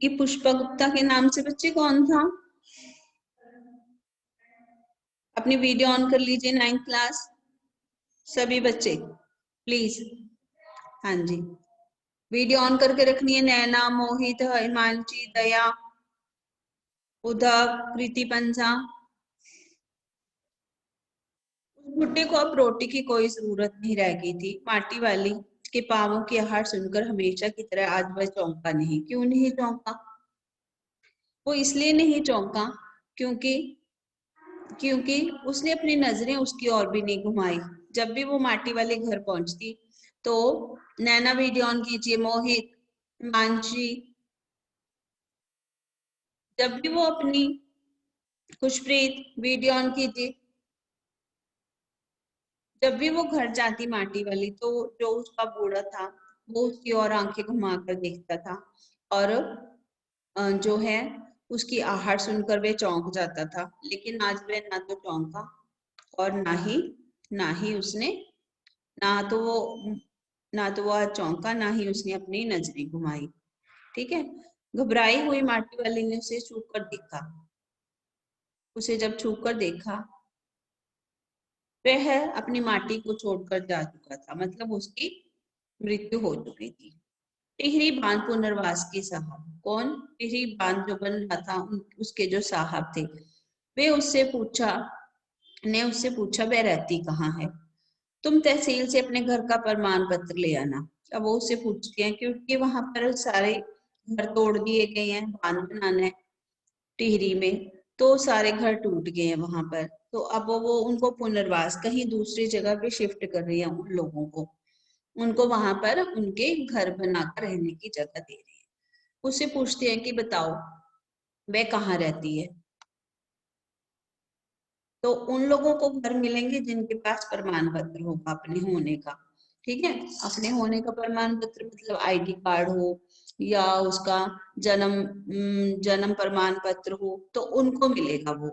ये पुष्पा गुप्ता के नाम से बच्चे कौन था? अपनी वीडियो ऑन कर लीजिए 9th क्लास सभी बच्चे प्लीज। हाँ जी, वीडियो ऑन करके रखनी है। नैना, मोहित, हिमांशी, दया, उद्धव, प्रीति पंजा। बुड्ढे को अब रोटी की कोई जरूरत नहीं रह गई थी। माटी वाली के पांवों की आहट सुनकर हमेशा की तरह आज वह चौंका नहीं। क्यों नहीं चौंका? वो इसलिए नहीं चौंका क्योंकि क्योंकि उसने अपनी नजरें उसकी ओर भी नहीं घुमाई। जब भी वो माटी वाले घर पहुंचती तो नैना वीडियो ऑन कीजिए, मोहित, मानसी, जब भी वो अपनी खुशप्रीत वीडियो ऑन कीजिए, जब भी वो घर जाती माटी वाली तो जो उसका बूढ़ा था वो उसकी ओर आंखें घुमाकर देखता था और जो है उसकी आहट सुनकर वे चौंक जाता था। लेकिन आज वह ना तो चौंका और ना ही उसने ना तो वो आज चौंका, ना ही उसने अपनी नजरें घुमाई। ठीक है। घबराई हुई माटी वाली ने उसे छू कर देखा। उसे जब छू कर देखा वह अपनी माटी को छोड़कर जा चुका था, मतलब उसकी मृत्यु हो चुकी थी। टिहरी बांध पुनर्वास के साहब कौन? टिहरी बांध जो बन रहा था उसके जो साहब थे वे उससे पूछा वह रहती कहाँ है? तुम तहसील से अपने घर का प्रमाण पत्र ले आना। अब वो उससे पूछते हैं क्योंकि वहां पर सारे घर तोड़ दिए गए हैं, बांध बनाना है टिहरी में, तो सारे घर टूट गए हैं वहां पर। तो अब वो उनको पुनर्वास कहीं दूसरी जगह पे शिफ्ट कर रही है उन लोगों को, उनको वहां पर उनके घर बनाकर रहने की जगह दे रही है। उससे पूछते हैं कि बताओ वह कहाँ रहती है? तो उन लोगों को घर मिलेंगे जिनके पास प्रमाण पत्र होगा अपने होने का। ठीक है, अपने होने का प्रमाण पत्र मतलब आईडी कार्ड हो या उसका जन्म प्रमाण पत्र हो, तो उनको मिलेगा वो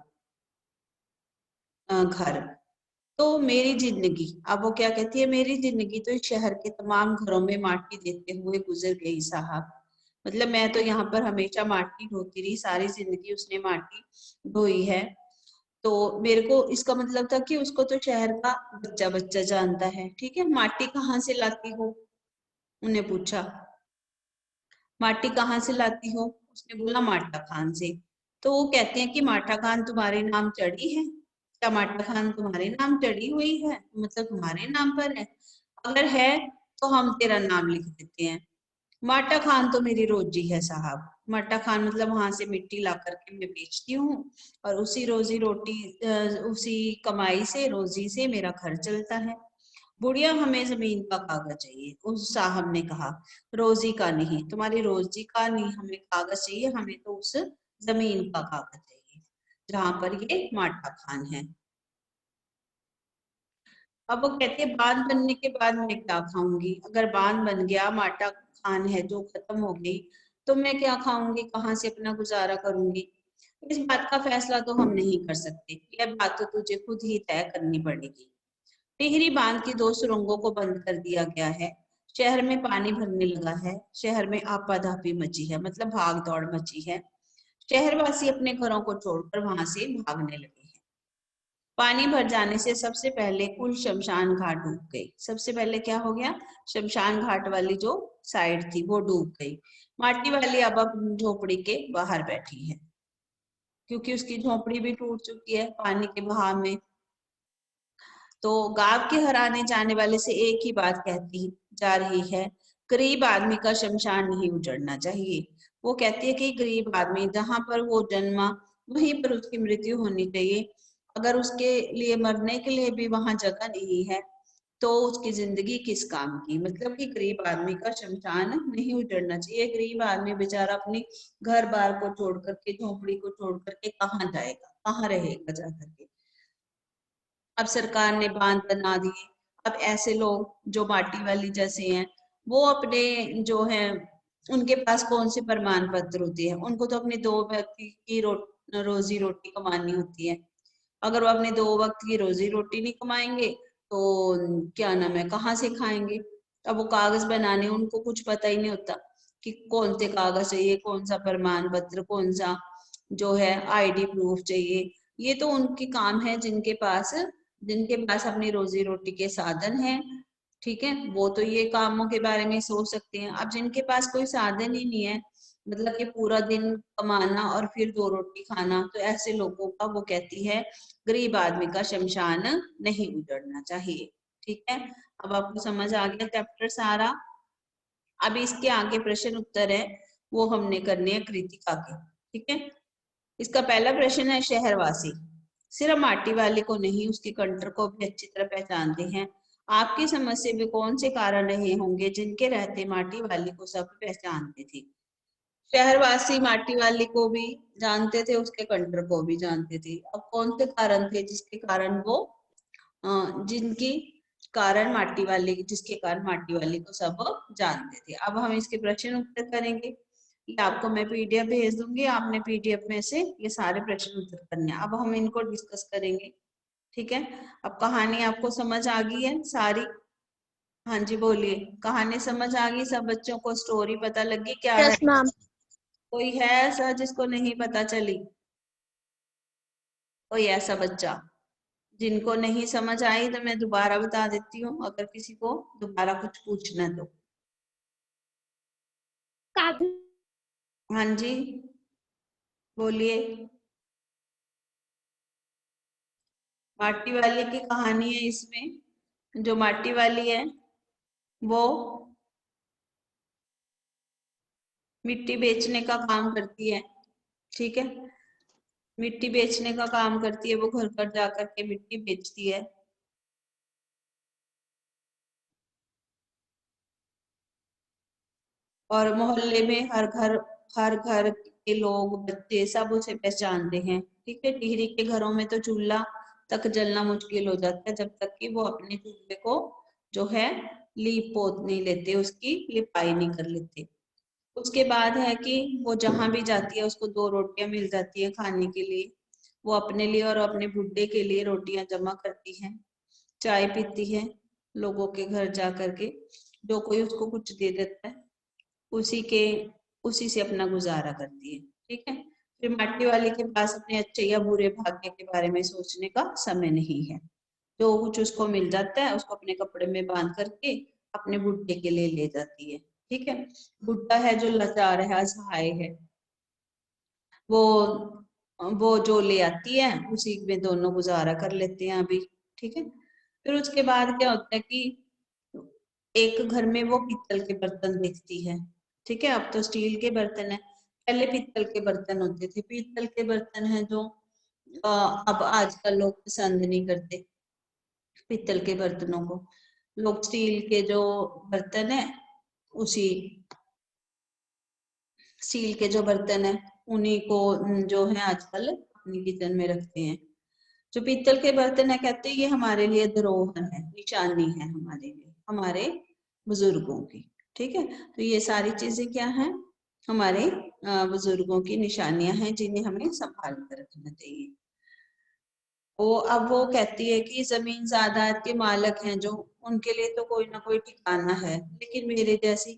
घर। तो मेरी जिंदगी, अब वो क्या कहती है, मेरी जिंदगी तो इस शहर के तमाम घरों में माटी देते हुए गुजर गई साहब। मतलब मैं तो यहाँ पर हमेशा माटी ढोती रही, सारी जिंदगी उसने माटी ढोई है। तो मेरे को इसका मतलब था कि उसको तो शहर का बच्चा बच्चा जानता है। ठीक है, माटी कहाँ से लाती हो? उन्हें पूछा माटी कहाँ से लाती हो? उसने बोला माटा खान से। तो वो कहते हैं कि माटा खान तुम्हारे नाम चढ़ी है क्या? माटा खान तुम्हारे नाम चढ़ी हुई है, मतलब तुम्हारे नाम पर है? अगर है तो हम तेरा नाम लिख देते हैं। माटा खान तो मेरी रोजी है साहब। माटा खान मतलब वहां से मिट्टी ला करके मैं बेचती हूँ और उसी रोजी रोटी उसी कमाई से रोजी से मेरा घर चलता है। बुढ़िया हमें जमीन का कागज चाहिए, उस साहब ने कहा। रोजी का नहीं, तुम्हारी रोजी का नहीं, हमें कागज चाहिए, हमें तो उस जमीन का कागज चाहिए जहां पर ये माटा खान है। अब वो कहते हैं बांध बनने के बाद मैं क्या खाऊंगी? अगर बांध बन गया, माटा खान है जो खत्म हो गई, तो मैं क्या खाऊंगी, कहाँ से अपना गुजारा करूंगी? इस बात का फैसला तो हम नहीं कर सकते, यह बात तो तुझे खुद ही तय करनी पड़ेगी। टिहरी बांध की 2 सुरंगों को बंद कर दिया गया है। शहर में पानी भरने लगा है। शहर में आपाधापी मची है, मतलब भाग दौड़ मची है। शहरवासी अपने घरों को छोड़कर वहां से भागने लगे हैं। पानी भर जाने से सबसे पहले कुल शमशान घाट डूब गई। सबसे पहले क्या हो गया? शमशान घाट वाली जो साइड थी वो डूब गई। माटी वाली अब अपनी झोपड़ी के बाहर बैठी है क्योंकि उसकी झोपड़ी भी टूट चुकी है पानी के बहाव में। तो गांव के हराने जाने वाले से एक ही बात कहती जा रही है, गरीब आदमी का शमशान नहीं उजड़ना चाहिए। वो कहती है कि गरीब आदमी जहां पर वो जन्मा वहीं पर उसकी मृत्यु होनी चाहिए। अगर उसके लिए मरने के लिए भी वहां जगह नहीं है तो उसकी जिंदगी किस काम की? मतलब कि गरीब आदमी का शमशान नहीं उजड़ना चाहिए। गरीब आदमी बेचारा अपनी घर बार को छोड़ करके, झोपड़ी को छोड़ करके कहाँ जाएगा, कहाँ रहेगा जा करके? अब सरकार ने बांध बना दिए। अब ऐसे लोग जो माटी वाली जैसे हैं वो अपने जो है उनके पास कौन से प्रमाण पत्र होते हैं? उनको तो अपने 2 व्यक्ति की रोजी रोटी कमानी होती है। अगर वो अपने 2 वक्त की रोजी रोटी नहीं कमाएंगे तो क्या नाम है, कहाँ से खाएंगे? अब वो कागज बनाने उनको कुछ पता ही नहीं होता। कि कौन से कागज चाहिए, कौन सा प्रमाण पत्र, कौन सा जो है आईडी प्रूफ चाहिए। ये तो उनके काम है जिनके पास अपनी रोजी रोटी के साधन है, ठीक है, वो तो ये कामों के बारे में सोच सकते हैं। अब जिनके पास कोई साधन ही नहीं है, मतलब कि पूरा दिन कमाना और फिर 2 रोटी खाना, तो ऐसे लोगों का वो कहती है गरीब आदमी का शमशान नहीं उजड़ना चाहिए। ठीक है, अब आपको समझ आ गया चैप्टर सारा। अब इसके आगे प्रश्न उत्तर है वो हमने करने हैं कृतिका के। ठीक है, इसका पहला प्रश्न है, शहरवासी सिर्फ माटी वाले को नहीं उसके कंटर को भी अच्छी तरह पहचानते हैं। आपकी समझ से वे कौन से कारण रहे होंगे जिनके रहते माटी वाली को सब पहचानते थे। शहरवासी माटी वाली को भी जानते थे, उसके कंटर को भी जानते थे। अब कौन से कारण थे जिसके कारण वो जिनकी कारण माटी वाली जिसके कारण माटी वाली को सब जानते थे। अब हम इसके प्रश्न उत्तर करेंगे। ये आपको मैं पीडीएफ भेज दूंगी, आपने पीडीएफ में से ये सारे प्रश्न उत्तर करने हैं। अब हम इनको डिस्कस करेंगे। ठीक है, अब कहानी आपको समझ आ गई है सारी? हाँ जी बोलिए, कहानी समझ आ गई सब बच्चों को? स्टोरी पता लगी क्या है? Yes ma'am. कोई है ऐसा जिसको नहीं पता चली? कोई ऐसा बच्चा जिनको नहीं समझ आई? तो मैं दोबारा बता देती हूँ अगर किसी को दोबारा कुछ पूछना है तो। हाँ जी बोलिए। माटी वाली की कहानी है इसमें। जो माटी वाली है वो मिट्टी बेचने का काम करती है। ठीक है, मिट्टी बेचने का काम करती है, वो घर घर जा करके मिट्टी बेचती है। और मोहल्ले में हर घर के लोग बच्चे सब उसे पहचानते हैं। ठीक है, टिहरी के घरों में तो चूल्हा तक जलना मुश्किल हो जाता है जब तक कि वो अपने चूल्हे को जो है लीप पोत नहीं लेते, उसकी लिपाई नहीं कर लेते। उसके बाद है कि वो जहां भी जाती है उसको 2 रोटियां मिल जाती है खाने के लिए। वो अपने लिए और अपने बुड्ढे के लिए रोटियां जमा करती है, चाय पीती है लोगों के घर जा करके, जो कोई उसको कुछ दे देता है उसी के उसी से अपना गुजारा करती है। ठीक है, फिर माटी वाली के पास अपने अच्छे या बुरे भाग्य के बारे में सोचने का समय नहीं है। जो कुछ उसको मिल जाता है उसको अपने कपड़े में बांध करके अपने बुड्ढे के लिए ले जाती है। ठीक है, बुड्ढा है जो लाचार है, असहाय है, वो वो जो ले आती है उसी में दोनों गुजारा कर लेते हैं अभी। ठीक है, फिर उसके बाद क्या होता है कि एक घर में वो पीतल के बर्तन देखती है। ठीक है, अब तो स्टील के बर्तन है, पहले पीतल के बर्तन होते थे। पीतल के बर्तन है जो अब आजकल लोग पसंद नहीं करते पीतल के बर्तनों को। लोग स्टील के जो बर्तन है उसी स्टील के जो बर्तन है उन्हीं को जो है आजकल अपनी किचन में रखते हैं। जो पीतल के बर्तन है कहते हैं ये हमारे लिए धरोहर है, निशानी है हमारे लिए, हमारे बुजुर्गों की। ठीक है, तो ये सारी चीजें क्या है, हमारे बुजुर्गों की निशानियां हैं जिन्हें हमें संभाल कर रखना चाहिए। वो अब वो कहती है कि जमीन जायदाद के मालिक हैं जो, उनके लिए तो कोई ना कोई ठिकाना है, लेकिन मेरे जैसी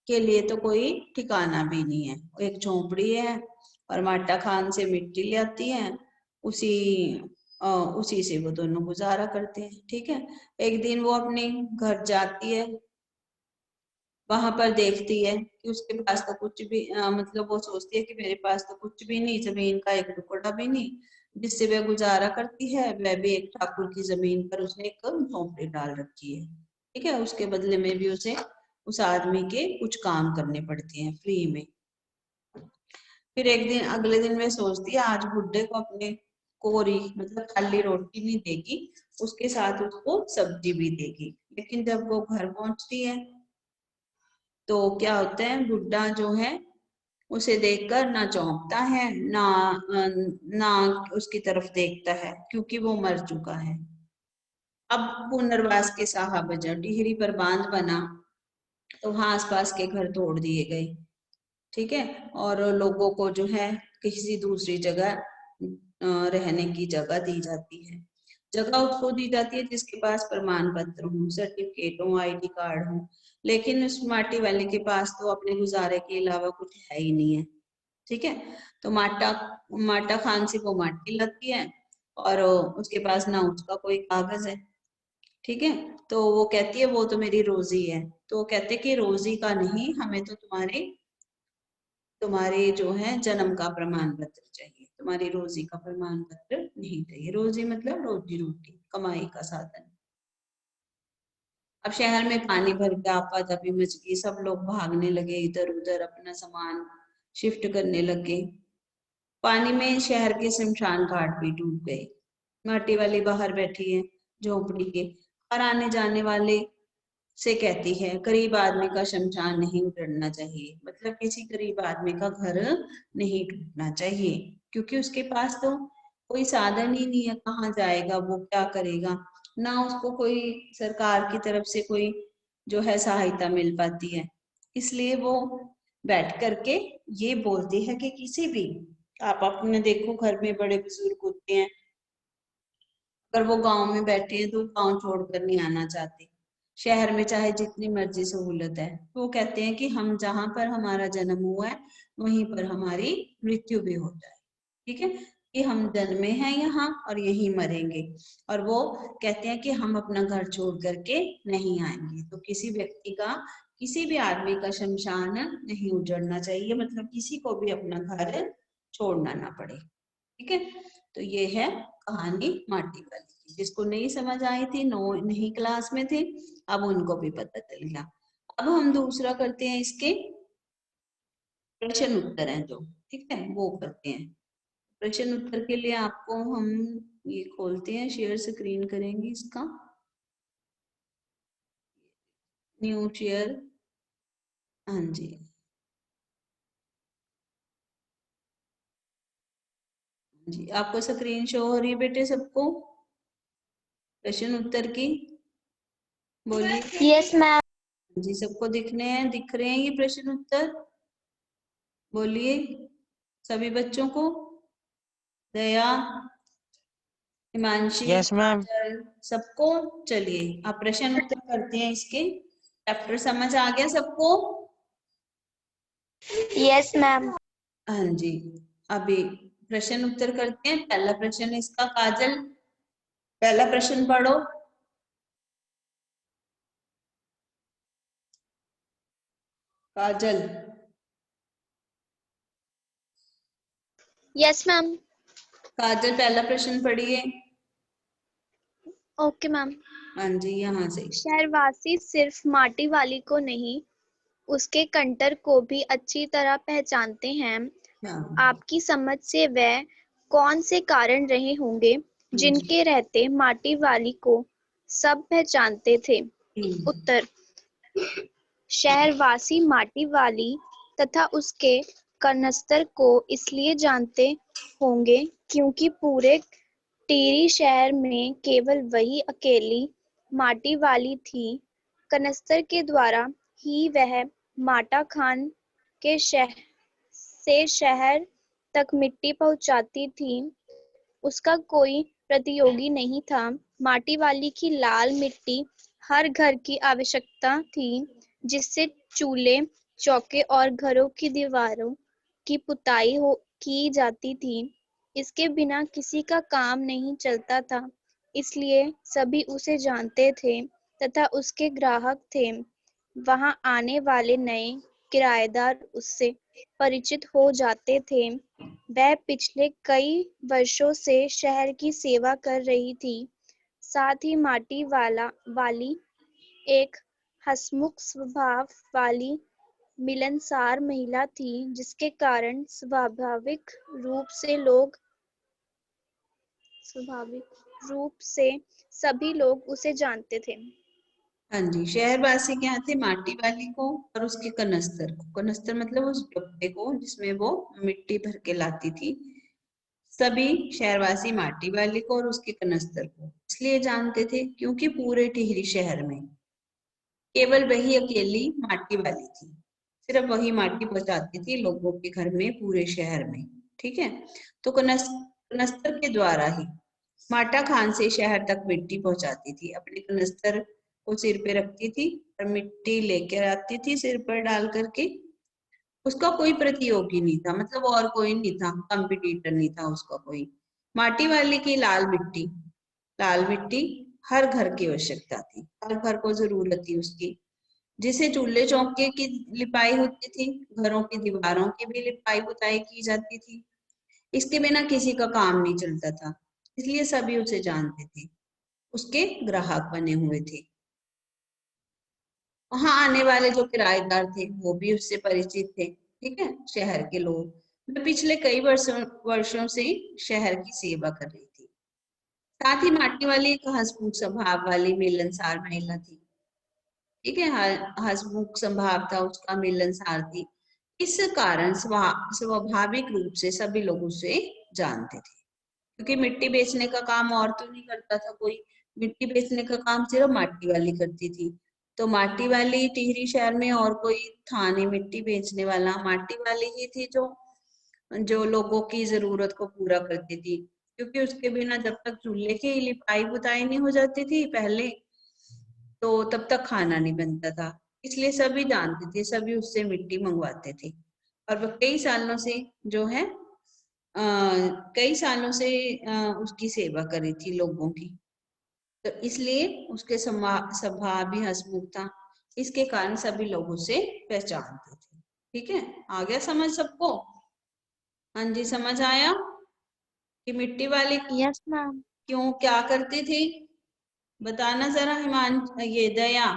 के लिए तो कोई ठिकाना भी नहीं है। एक झोंपड़ी है और माटा खान से मिट्टी ले आती है, उसी उसी से वो दोनों गुजारा करते हैं। ठीक है, एक दिन वो अपने घर जाती है, वहां पर देखती है कि उसके पास तो कुछ भी मतलब वो सोचती है कि मेरे पास तो कुछ भी नहीं, जमीन का एक टुकड़ा भी नहीं जिससे वह गुजारा करती है। वह भी एक ठाकुर की जमीन पर उसने एक झोंपड़ी डाल रखी है। ठीक है, उसके बदले में भी उसे उस आदमी के कुछ काम करने पड़ते हैं फ्री में। फिर एक दिन अगले दिन वह सोचती है आज बुड्ढे को अपने कोरी मतलब खाली रोटी नहीं देगी, उसके साथ उसको सब्जी भी देगी। लेकिन जब वो घर पहुंचती है तो क्या होता है, बुड्ढा जो है उसे देखकर ना चौंकता है ना उसकी तरफ देखता है क्योंकि वो मर चुका है। अब पुनर्वास के साहब जब टिहरी पर बांध बना तो वहां आसपास के घर तोड़ दिए गए। ठीक है, और लोगों को जो है किसी दूसरी जगह रहने की जगह दी जाती है। जगह उसको दी जाती है जिसके पास प्रमाण पत्र हो, सर्टिफिकेट हो, आईडी कार्ड हो। लेकिन उस माटी वाले के पास तो अपने गुजारे के अलावा कुछ है ही नहीं है। ठीक है, तो माटा खान से वो माटी लाती है और उसके पास ना उसका कोई कागज है। ठीक है, तो वो कहती है वो तो मेरी रोजी है। तो वो कहते कि रोजी का नहीं, हमें तो तुम्हारे जो है जन्म का प्रमाण पत्र चाहिए, तुम्हारी रोजी का प्रमाण पत्र नहीं चाहिए। रोजी मतलब रोजी रोटी, कमाई का साधन। अब शहर में पानी भर के आपाधापी मच गई, सब लोग भागने लगे इधर उधर, अपना सामान शिफ्ट करने लगे। पानी में शहर के शमशान घाट भी डूब गए। माटी वाली बाहर बैठी है झोपड़ी के, और आने जाने वाले से कहती है गरीब आदमी का शमशान नहीं उजड़ना चाहिए, मतलब किसी गरीब आदमी का घर नहीं टूटना चाहिए, क्योंकि उसके पास तो कोई साधन ही नहीं है, कहाँ जाएगा, वो क्या करेगा, ना उसको कोई सरकार की तरफ से कोई जो है सहायता मिल पाती है। इसलिए वो बैठ करके ये बोलती है कि किसी भी, आप अपने देखो घर में बड़े बुजुर्ग होते हैं, अगर वो गांव में बैठे हैं तो गांव छोड़कर नहीं आना चाहते। शहर में चाहे जितनी मर्जी सहूलत है, तो वो कहते हैं कि हम जहां पर हमारा जन्म हुआ है वहीं पर हमारी मृत्यु भी हो जाए। ठीक है, कि हम जन्मे हैं यहाँ और यहीं मरेंगे। और वो कहते हैं कि हम अपना घर छोड़ करके नहीं आएंगे। तो किसी व्यक्ति का, किसी भी आदमी का शमशान नहीं उजड़ना चाहिए, मतलब किसी को भी अपना घर छोड़ना ना पड़े। ठीक है, तो ये है कहानी माटी वाली की। जिसको नहीं समझ आई थी, नहीं क्लास में थे, अब उनको भी पता चल गया। अब हम दूसरा करते हैं, इसके प्रश्न उत्तर हैं जो, ठीक है, वो करते हैं। प्रश्न उत्तर के लिए आपको हम ये खोलते हैं, शेयर स्क्रीन करेंगे इसका, न्यू शेयर। हाँ जी, जी आपको स्क्रीन शो हो रही है बेटे सबको, प्रश्न उत्तर की? बोलिए। Yes ma'am. जी सबको दिखने हैं, दिख रहे हैं ये प्रश्न उत्तर? बोलिए सभी बच्चों को। दया, हिमांशी, यस मैम। काजल, सबको। चलिए अब प्रश्न उत्तर करते हैं इसके। चैप्टर समझ आ गया सबको? Yes ma'am. हाँ जी, अभी प्रश्न उत्तर करते हैं। पहला प्रश्न इसका, काजल पहला प्रश्न पढ़ो। काजल। Yes ma'am. काजल पहला प्रश्न पढ़िए। Okay ma'am. हाँ जी, यहाँ से। शहरवासी सिर्फ माटी वाली को नहीं, उसके कंटर को भी अच्छी तरह पहचानते हैं। हाँ आपकी समझ से वह कौन से कारण रहे होंगे जी। जिनके रहते माटी वाली को सब पहचानते थे? हम्म, उत्तर, शहरवासी माटी वाली तथा उसके कनस्तर को इसलिए जानते होंगे क्योंकि पूरे टिहरी शहर में केवल वही अकेली माटी वाली थी। कनस्तर के द्वारा ही वह माटा खान के शहर तक मिट्टी पहुंचाती थी। उसका कोई प्रतियोगी नहीं था। माटी वाली की लाल मिट्टी हर घर की आवश्यकता थी, जिससे चूल्हे, चौके और घरों की दीवारों की पुताई की जाती थी। इसके बिना किसी का काम नहीं चलता था, इसलिए सभी उसे जानते थे तथा उसके ग्राहक थे। वहां आने वाले नए किराएदार उससे परिचित हो जाते थे। वह पिछले कई वर्षों से शहर की सेवा कर रही थी। साथ ही माटी वाली एक हंसमुख स्वभाव वाली मिलनसार महिला थी, जिसके कारण स्वाभाविक रूप से सभी लोग उसे जानते थे। हाँ जी, शहरवासी क्या थे? माटी वाली को और उसके कनस्तर को। कनस्तर मतलब उस डब्बे को जिसमें वो मिट्टी भर के लाती थी। सभी शहरवासी माटी वाली को और उसके कनस्तर को इसलिए जानते थे क्योंकि पूरे टिहरी शहर में केवल वही अकेली माटी वाली थी, सिर्फ वही माटी पहुंचाती थी लोगों के घर में, पूरे शहर में। ठीक है, तो कनस्तर के द्वारा ही माटा खान से शहर तक मिट्टी पहुंचाती थी। अपने कनस्तर वो सिर पे रखती थी और मिट्टी लेकर आती थी सिर पर डाल करके। उसका कोई प्रतियोगी नहीं था, मतलब और कोई नहीं था, कंपटीटर नहीं था उसका कोई। माटी वाली की लाल मिट्टी हर घर की आवश्यकता थी, हर घर को जरूरत थी उसकी। जिसे चूल्हे चौके की लिपाई होती थी, घरों की दीवारों की भी लिपाई पुताई की जाती थी। इसके बिना किसी का काम नहीं चलता था, इसलिए सभी उसे जानते थे, उसके ग्राहक बने हुए थे। वहां आने वाले जो किराएदार थे वो भी उससे परिचित थे, ठीक है, शहर के लोग। मैं पिछले कई वर्षों से शहर की सेवा कर रही थी। साथ ही माटी वाली एक हंसमुख स्वभाव वाली मिलनसार महिला थी, ठीक है, हंसमुख स्वभाव था उसका, मिलनसार थी। इस कारण स्वाभाविक रूप से सभी लोग उसे जानते थे, क्योंकि मिट्टी बेचने का काम और तो नहीं करता था कोई, मिट्टी बेचने का काम सिर्फ माटी वाली करती थी। तो माटी वाली टिहरी शहर में और कोई था नहीं मिट्टी बेचने वाला, माटी वाली ही थी जो जो लोगों की जरूरत को पूरा करती थी। क्योंकि उसके बिना जब तक चूल्हे की लिपाई पुताई नहीं हो जाती थी पहले, तो तब तक खाना नहीं बनता था। इसलिए सभी जानते थे, सभी उससे मिट्टी मंगवाते थे। और वह कई सालों से जो है कई सालों से उसकी सेवा करी थी लोगों की। तो इसलिए उसके स्वभाव भी हंसमुख था, इसके कारण सभी लोग उसे पहचानते थे। ठीक है, आ गया समझ सबको? हाँ जी, समझ आया कि मिट्टी वाली यस मैम। क्यों क्या करती थी? बताना जरा हिमान, ये दया,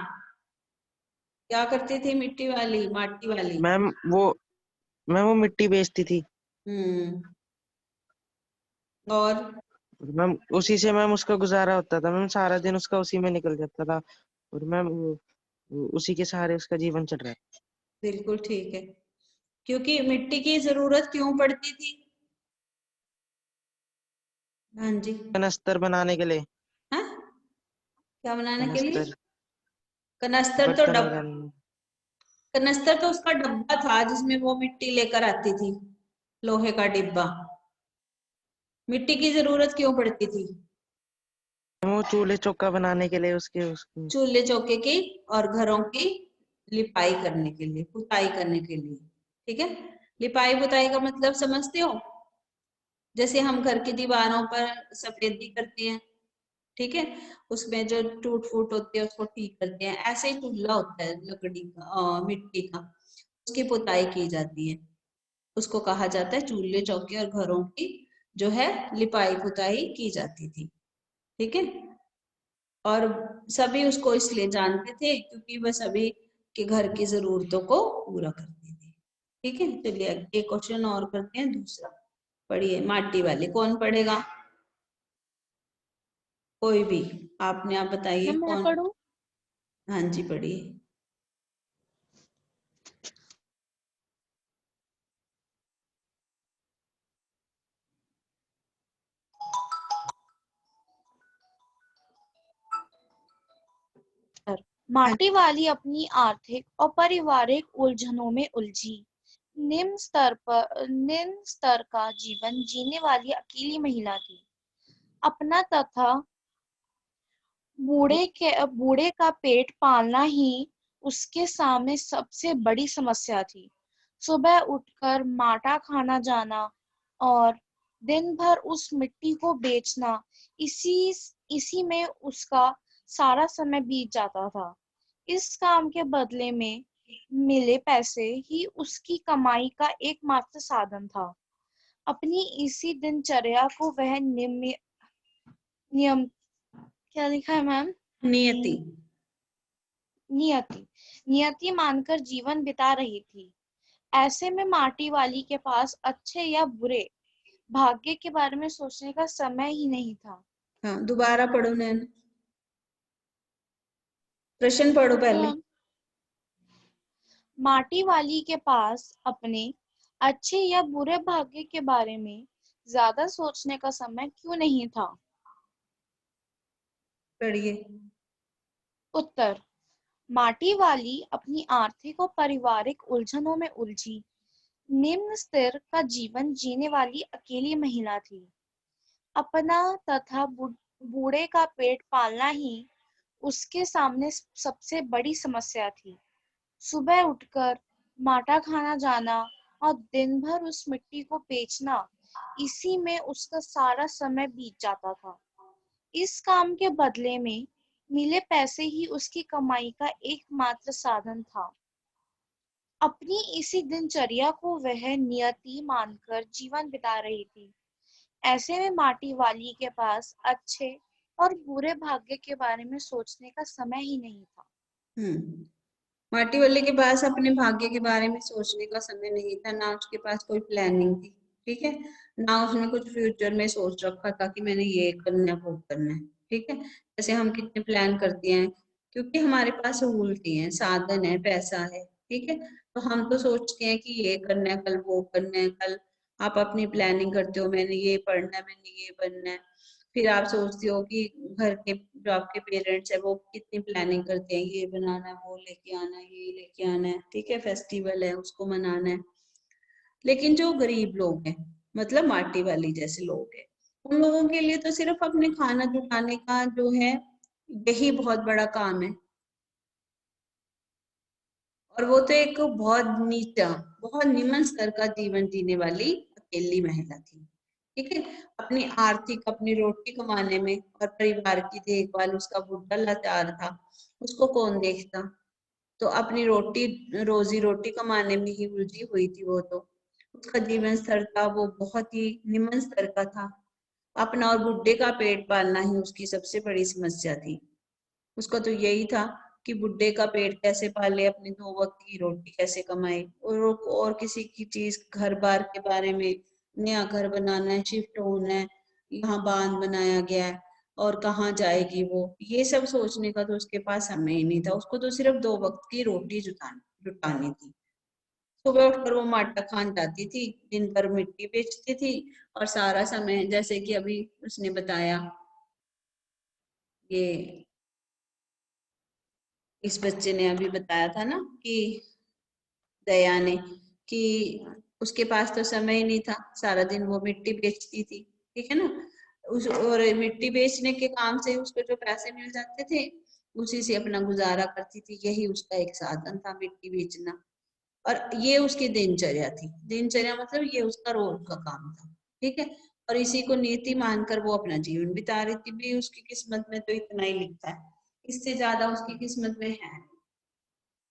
क्या करती थी मिट्टी वाली, माटी वाली? मैम वो मैम वो मिट्टी बेचती थी। हम्म। और मैम उसी से मैम उसका गुजारा होता था मैम, सारा दिन उसका उसी में निकल जाता था। और मैम उसी के सहारे उसका जीवन चल रहा है। बिल्कुल ठीक है, क्योंकि मिट्टी की जरूरत क्यों पड़ती थी? हाँ जी। कनस्तर बनाने के लिए। हाँ, क्या बनाने के लिए? कनस्तर, कनस्तर तो बर्तन डब वगैरह में। कनस्तर तो उसका डब्बा था जिसमें वो मिट्टी लेकर आती थी, लोहे का डिब्बा। मिट्टी की जरूरत क्यों पड़ती थी? वो चूल्हे चौका बनाने के लिए उसके चूल्हे चौके की और घरों की लिपाई करने के लिए, पुताई करने के लिए। ठीक है, लिपाई पुताई का मतलब समझते हो? जैसे हम घर की दीवारों पर सफेदी करते हैं, ठीक है, उसमें जो टूट फूट होती है उसको ठीक करते हैं, ऐसे ही चूल्हा होता है लकड़ी का, मिट्टी का, उसकी पुताई की जाती है। उसको कहा जाता है चूल्हे चौके, और घरों की जो है लिपाई पुताई की जाती थी। ठीक है, और सभी उसको इसलिए जानते थे क्योंकि वह सभी के घर की जरूरतों को पूरा करते थे। ठीक है, चलिए एक क्वेश्चन और करते हैं, दूसरा पढ़िए। माटी वाली कौन पढ़ेगा? कोई भी, आपने आप बताइए मैम मैं कौन? पढ़ूं? हाँ जी, पढ़िए। हाँ। माटी वाली अपनी आर्थिक और पारिवारिक उलझनों में उलझी। निम्न स्तर का जीवन जीने वाली अकेली महिला थी। अपना तथा बूढ़े का पेट पालना ही उसके सामने सबसे बड़ी समस्या थी। सुबह उठकर माटा खाना जाना और दिन भर उस मिट्टी को बेचना, इसी इसी में उसका सारा समय बीत जाता था। इस काम के बदले में मिले पैसे ही उसकी कमाई का एकमात्र साधन था। अपनी इसी दिनचर्या को वह नियम क्या लिखा है मैम? नियति। नियति नियति मानकर जीवन बिता रही थी। ऐसे में माटी वाली के पास अच्छे या बुरे भाग्य के बारे में सोचने का समय ही नहीं था। हाँ, दोबारा पढ़ो नैन, प्रश्न पढ़ो पहले। माटी वाली के पास अपने अच्छे या बुरे भाग्य के बारे में ज्यादा सोचने का समय क्यों नहीं था? पढ़िए। उत्तर, माटी वाली अपनी आर्थिक और पारिवारिक उलझनों में उलझी निम्न स्तर का जीवन जीने वाली अकेली महिला थी। अपना तथा बूढ़े का पेट पालना ही उसके सामने सबसे बड़ी समस्या थी। सुबह उठकर माटा खाना जाना और दिन भर उस मिट्टी को बेचना, इसी में उसका सारा समय बीत जाता था। इस काम के बदले में मिले पैसे ही उसकी कमाई का एकमात्र साधन था। अपनी इसी दिनचर्या को वह नियति मानकर जीवन बिता रही थी। ऐसे में माटी वाली के पास अच्छे और बुरे भाग्य के बारे में सोचने का समय ही नहीं था। माटी वाले के पास अपने भाग्य के बारे में सोचने का समय नहीं था, ना उसके पास कोई प्लानिंग थी। ठीक है, ना उसने कुछ फ्यूचर में सोच रखा था कि मैंने ये करना है वो करना है। ठीक है, जैसे हम कितने प्लान करते हैं, क्योंकि हमारे पास सहूलतें हैं, साधन है, पैसा है। ठीक है, तो हम तो सोचते हैं कि ये करना है, कल वो करना है। कल आप अपनी प्लानिंग करते हो, मैंने ये पढ़ना है, मैंने ये बनना है। फिर आप सोचते हो कि घर के जो आपके पेरेंट्स है वो कितनी प्लानिंग करते हैं, ये बनाना है, वो लेके आना है, ये लेके आना है। ठीक है, फेस्टिवल है उसको मनाना है। लेकिन जो गरीब लोग हैं, मतलब माटी वाली जैसे लोग हैं, उन लोगों के लिए तो सिर्फ अपने खाना जुटाने का जो है यही बहुत बड़ा काम है। और वो तो एक बहुत नीचा, बहुत निम्न स्तर का जीवन जीने वाली अकेली महिला थी। ठीक है, अपनी आर्थिक, अपनी रोटी कमाने में और परिवार की देखभाल, उसका बुढ़ा लाचार था, उसको कौन देखता। तो अपनी रोजी रोटी कमाने में ही उलझी हुई थी वो तो। उसका जीवन स्तर था वो बहुत ही निम्न स्तर का था। अपना और बुढ़े का पेट पालना ही उसकी सबसे बड़ी समस्या थी। उसका तो यही था कि बुढ़े का पेट कैसे पाले, अपने 2 वक्त की रोटी कैसे कमाए, और किसी की चीज, घर बार के बारे में, नया घर बनाना है, शिफ्ट होना है, यहाँ बांध बनाया गया है और कहाँ जाएगी वो, ये सब सोचने का तो उसके पास समय ही नहीं था। उसको तो सिर्फ 2 वक्त की रोटी जुटानी थी। सुबह उठकर वो माटा खान जाती थी, दिन भर मिट्टी बेचती थी, और सारा समय, जैसे कि अभी उसने बताया, ये इस बच्चे ने अभी बताया था ना कि दया ने, कि उसके पास तो समय ही नहीं था, सारा दिन वो मिट्टी बेचती थी। ठीक है ना, उस और मिट्टी बेचने के काम से उसको जो पैसे मिल जाते थे उसी से अपना गुजारा करती थी। यही उसका एक साधन था, मिट्टी बेचना। और ये उसकी दिनचर्या थी। दिनचर्या मतलब ये उसका रोज का काम था। ठीक है, और इसी को नीति मानकर वो अपना जीवन बिता रही थी। भी उसकी किस्मत में तो इतना ही लिखा है, इससे ज्यादा उसकी किस्मत में है।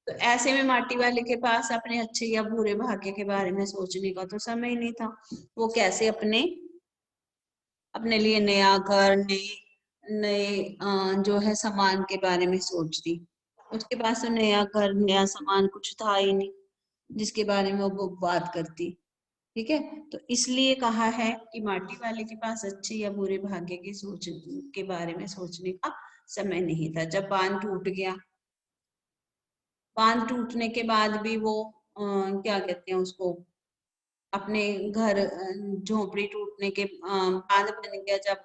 तो ऐसे में माटी वाले के पास अपने अच्छे या बुरे भाग्य के बारे में सोचने का तो समय ही नहीं था। वो कैसे अपने लिए नया घर, नए नए जो है सामान के बारे में सोच रही। उसके पास तो नया घर, नया सामान कुछ था ही नहीं जिसके बारे में वो बात करती। ठीक है, तो इसलिए कहा है कि माटी वाले के पास अच्छे या बुरे भाग्य की सोच के बारे में सोचने का समय नहीं था। जब बांध टूट गया, बांध टूटने के बाद भी वो क्या कहते हैं उसको, अपने घर, झोपड़ी टूटने के बांध बन गया जब,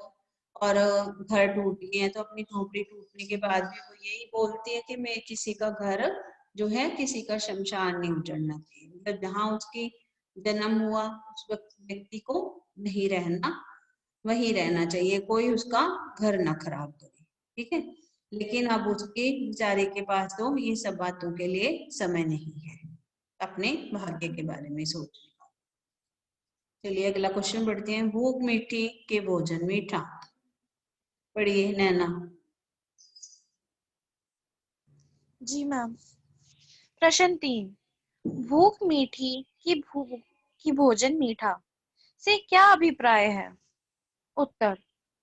और घर टूट गए हैं, तो अपनी झोपड़ी टूटने के बाद भी वो यही बोलती है कि मैं किसी का घर जो है, किसी का शमशान नहीं उजड़ना चाहिए। मतलब जहाँ उसकी जन्म हुआ उस व्यक्ति को नहीं रहना, वही रहना चाहिए, कोई उसका घर ना खराब करे। ठीक है, लेकिन अब उसके बेचारे के पास तो ये सब बातों के लिए समय नहीं है, अपने भाग्य के बारे में सोचने का। चलिए अगला क्वेश्चन पढ़ते हैं। भूख मीठी के भोजन मीठा। पढ़िए नैना। जी मैम। प्रश्न 3, भूख मीठी की भोजन मीठा से क्या अभिप्राय है? उत्तर,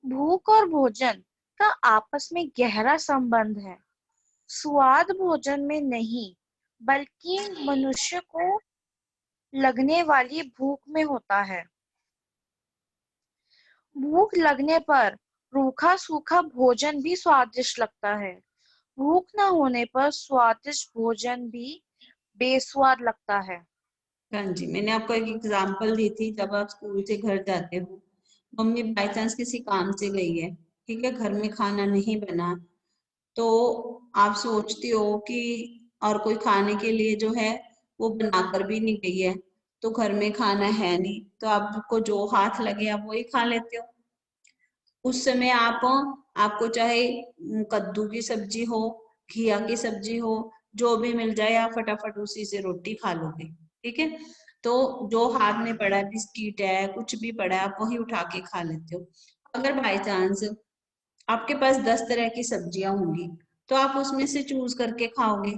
भूख और भोजन का आपस में गहरा संबंध है। स्वाद भोजन में नहीं, बल्कि मनुष्य को लगने वाली भूख में होता है। भूख लगने पर रूखा सूखा भोजन भी स्वादिष्ट लगता है। भूख न होने पर स्वादिष्ट भोजन भी बेस्वाद लगता है। हाँ जी, मैंने आपको एक एग्जांपल दी थी। जब आप स्कूल से घर जाते हो, मम्मी बाई चांस किसी काम से गई है, ठीक है, घर में खाना नहीं बना, तो आप सोचती हो कि, और कोई खाने के लिए जो है वो बनाकर भी नहीं गई है, तो घर में खाना है नहीं, तो आपको जो हाथ लगे आप वही खा लेते हो। उस समय आपको चाहे कद्दू की सब्जी हो, घिया की सब्जी हो, जो भी मिल जाए आप फटाफट उसी से रोटी खा लोगे, ठीक है। तो जो हाथ में पड़ा है, बिस्किट है, कुछ भी पड़ा है, आप वही उठा के खा लेते हो। अगर बाय चांस आपके पास 10 तरह की सब्जियां होंगी, तो आप उसमें से चूज करके खाओगे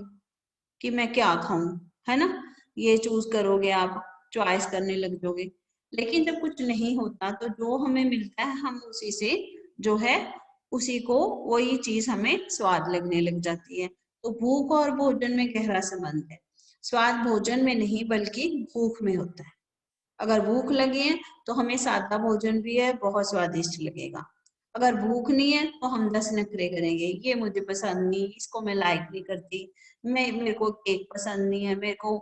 कि मैं क्या खाऊं, है ना। ये चूज करोगे, आप चॉइस करने लग जाओगे। लेकिन जब कुछ नहीं होता तो जो हमें मिलता है हम उसी से जो है उसी को वही चीज हमें स्वाद लगने लग जाती है। तो भूख और भोजन में गहरा संबंध है। स्वाद भोजन में नहीं बल्कि भूख में होता है। अगर भूख लगी है तो हमें सादा भोजन भी है बहुत स्वादिष्ट लगेगा। अगर भूख नहीं है तो हम 10 नखरे करेंगे, ये मुझे पसंद नहीं, इसको मैं लाइक नहीं करती, मेरे को केक पसंद नहीं है, मेरे को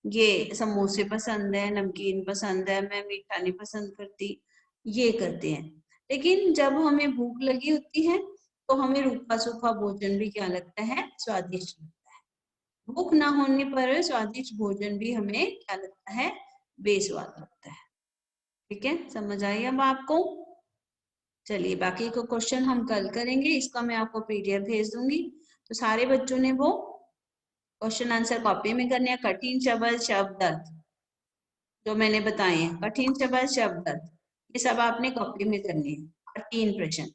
ये समोसे पसंद है, नमकीन पसंद है, मैं मीठा नहीं पसंद करती, ये करते हैं। लेकिन जब हमें भूख लगी होती है तो हमें रूखा सूखा भोजन भी क्या लगता है, स्वादिष्ट लगता है। भूख ना होने पर स्वादिष्ट भोजन भी हमें क्या लगता है, बेस्वाद लगता है। ठीक है, समझ आई अब आपको। चलिए बाकी को क्वेश्चन हम कल करेंगे, इसका मैं आपको पीडीएफ भेज दूंगी। तो सारे बच्चों ने वो क्वेश्चन आंसर कॉपी में करने हैं। कठिन शब्द, शब्द अर्थ जो मैंने बताए हैं, कठिन शब्द, शब्द अर्थ, ये सब आपने कॉपी में करने हैं। और 3 प्रश्न।